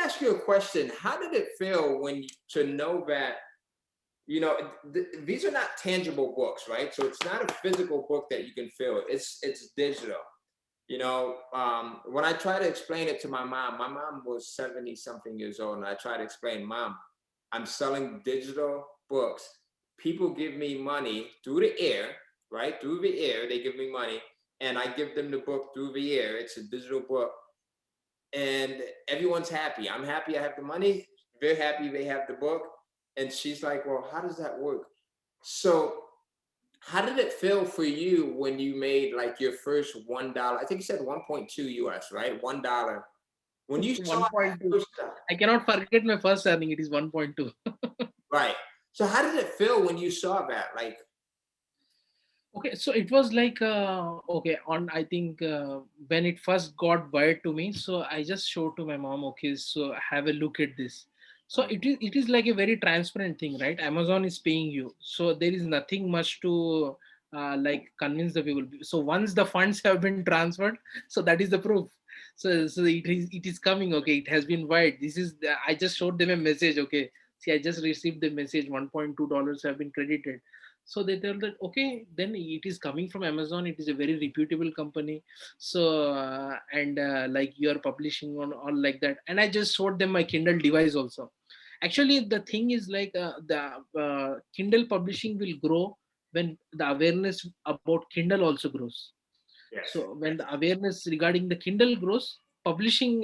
ask you a question. How did it feel to know that, these are not tangible books, right? So it's not a physical book that you can feel. It's digital. When I try to explain it to my mom was 70 something years old, and I try to explain, Mom, I'm selling digital books. People give me money through the air, right? Through the air, they give me money, and I give them the book through the air. It's a digital book, and everyone's happy. I'm happy I have the money. They're happy they have the book. And she's like, well, how does that work? So how did it feel for you when you made like your first $1? I think you said 1.2 US, right? $1. When you It's saw that 1.2. first time, I cannot forget my first earning. It is 1.2. right? So how did it feel when you saw that? Like, Okay, so it was like okay, on I think when it first got wired to me, so I just showed to my mom, okay, so have a look at this. So it is like a very transparent thing, right? Amazon is paying you, so there is nothing much to like convince the people. So once the funds have been transferred, so that is the proof. So it is coming, okay, it has been wired. I just showed them a message, okay. See, I just received the message, $1.2 have been credited. So they tell that, okay, then it is coming from Amazon, it is a very reputable company. So and like you are publishing on all like that, and I just showed them my Kindle device also. Actually the thing is like the Kindle publishing will grow when the awareness about Kindle also grows. yes, So when the awareness regarding the Kindle grows, publishing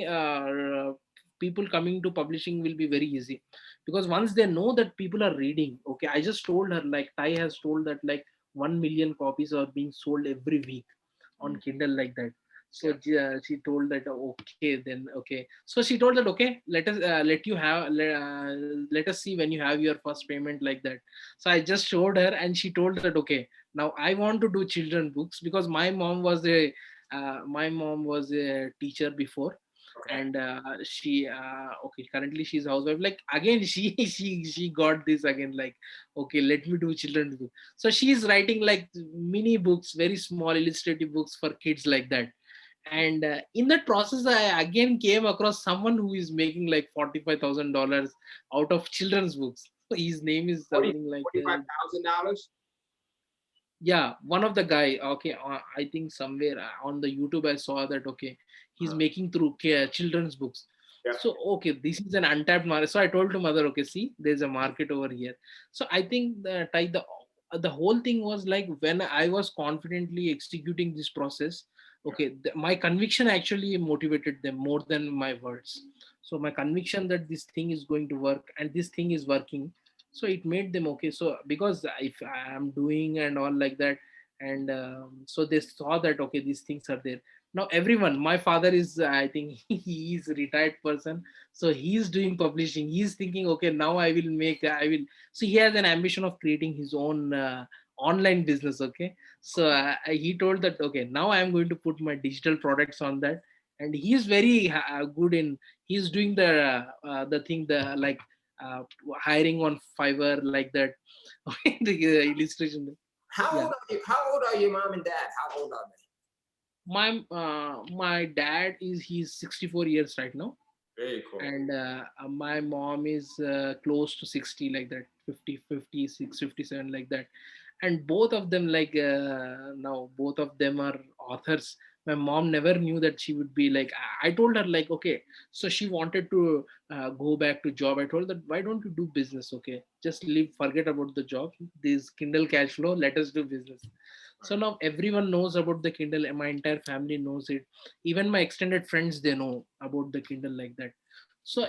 people coming to publishing will be very easy, because once they know that people are reading, okay, I just told her like Tai has told that like 1 million copies are being sold every week on mm, Kindle like that. yeah, So she told that okay, then okay. So she told that okay, let us see when you have your first payment like that. So I just showed her, and she told that okay, now I want to do children books, because my mom was a teacher before. okay. And she okay, currently she's a housewife, like again she she got this again, like okay, let me do children's book. So she's writing like mini books, very small illustrative books for kids like that. And in that process I again came across someone who is making like $45,000 out of children's books. His name is 40, something like $45,000. yeah, one of the guy, okay, I think somewhere on the YouTube I saw that okay, he's making through children's books. Yeah. So okay, this is an untapped market. So I told to mother, okay, see, there's a market over here. So I think the whole thing was like when I was confidently executing this process, okay, my conviction actually motivated them more than my words. So my conviction that this thing is going to work and this thing is working, so it made them okay. So because if I am doing and all like that, and so they saw that okay, these things are there. Now everyone, my father is I think he is a retired person, so he's doing publishing. He's thinking okay, now I will. So he has an ambition of creating his own online business, okay. So he told that okay, now I am going to put my digital products on that. And he's very good in, he's doing the thing, the like uh, hiring on Fiverr like that. The illustration. How Yeah, old are you? How old are your mom and dad? How old are my dad is, he's 64 years right now, they? Very cool. and my mom is close to 60 like that, 50, 56, 57 like that. And both of them like now both of them are authors. My mom never knew that she would be like, I told her like okay, so she wanted to go back to job. I told that why don't you do business, okay, just leave, forget about the job, this Kindle Cash Flow, let us do business. So now everyone knows about the Kindle, my entire family knows it, even my extended friends, they know about the Kindle like that. So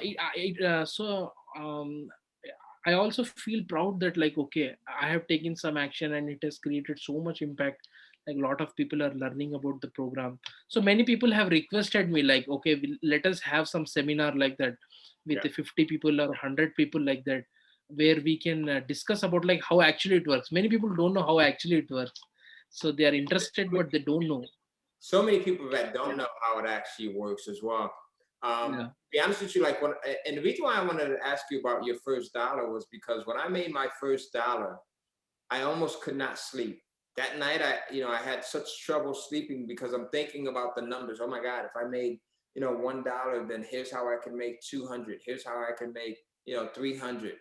I also feel proud that like okay, I have taken some action and it has created so much impact. Like a lot of people are learning about the program. So many people have requested me like okay, let us have some seminar like that with Yeah. the 50 people or 100 people like that, where we can discuss about like how actually it works. Many people don't know how actually it works, so they are interested but they don't know. So many people that Yeah, don't know how it actually works as well. yeah, Be honest with you, like when, and the reason why I wanted to ask you about your first dollar was because when I made my first dollar, I almost could not sleep. That night, I had such trouble sleeping because I'm thinking about the numbers. Oh my God, if I made $1, then here's how I can make 200. Here's how I can make, 300,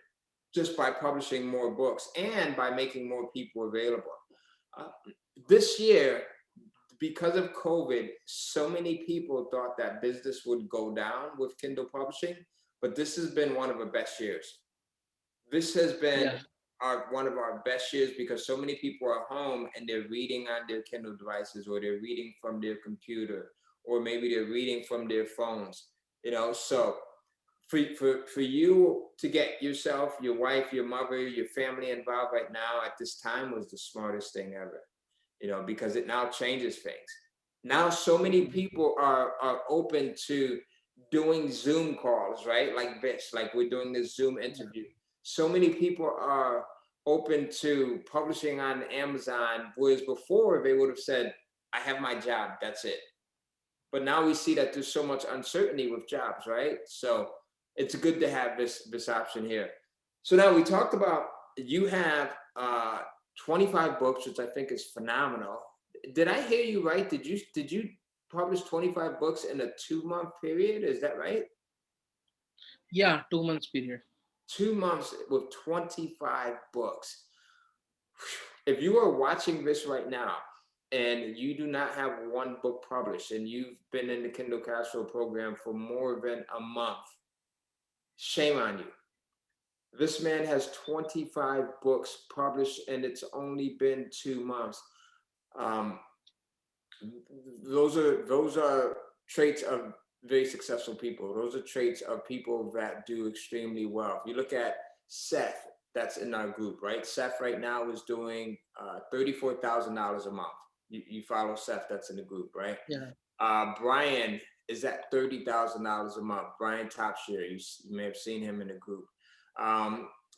just by publishing more books and by making more people available. Uh, this year, because of COVID, so many people thought that business would go down with Kindle publishing, but this has been one of the best years. This has been Yeah. one of our best years because so many people are home and they're reading on their Kindle devices, or they're reading from their computer, or maybe they're reading from their phones, so for you to get yourself, your wife, your mother, your family involved right now at this time was the smartest thing ever, because it now changes things. Now, so many people are open to doing Zoom calls, right? Like this, like we're doing this Zoom interview. So many people are open to publishing on Amazon, whereas before they would have said, I have my job, that's it. But now we see that there's so much uncertainty with jobs, right? So it's good to have this option here. So now we talked about, you have 25 books, which I think is phenomenal. Did I hear you right? Did you publish 25 books in a 2-month period? Is that right? Yeah, 2 months period. 2 months with 25 books. If you are watching this right now and you do not have one book published, and you've been in the Kindle Cash Flow program for more than a month, shame on you. This man has 25 books published and it's only been 2 months. Um, those are traits of very successful people. Those are traits of people that do extremely well. If you look at Seth, that's in our group, right? Seth right now is doing $34,000 a month. You follow Seth, that's in the group, right? Yeah. Brian is at $30,000 a month. Brian Topshare, you may have seen him in the group.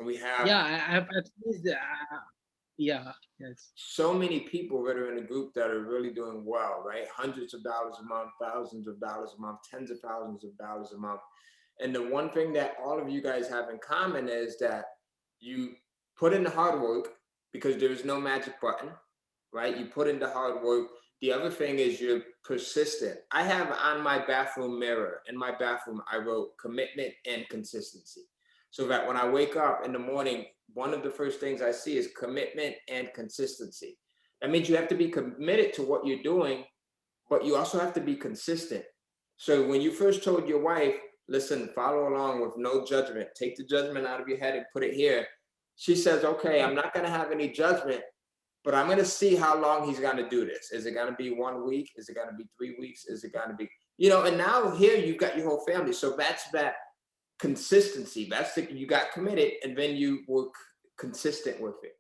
We have Yeah, I've seen yeah, yes. so many people that are in a group that are really doing well, right? Hundreds of dollars a month, thousands of dollars a month, tens of thousands of dollars a month. And the one thing that all of you guys have in common is that you put in the hard work, because there is no magic button, right? You put in the hard work. The other thing is you're persistent. I have on my bathroom mirror, in my bathroom, I wrote commitment and consistency. So that when I wake up in the morning, one of the first things I see is commitment and consistency. That means you have to be committed to what you're doing, but you also have to be consistent. So when you first told your wife, listen, follow along with no judgment, take the judgment out of your head and put it here, she says, okay, I'm not going to have any judgment, but I'm going to see how long he's going to do this. Is it going to be 1 week? Is it going to be 3 weeks? Is it going to be, and now here you've got your whole family. So that's that consistency. That's you got committed, and then you were consistent with it.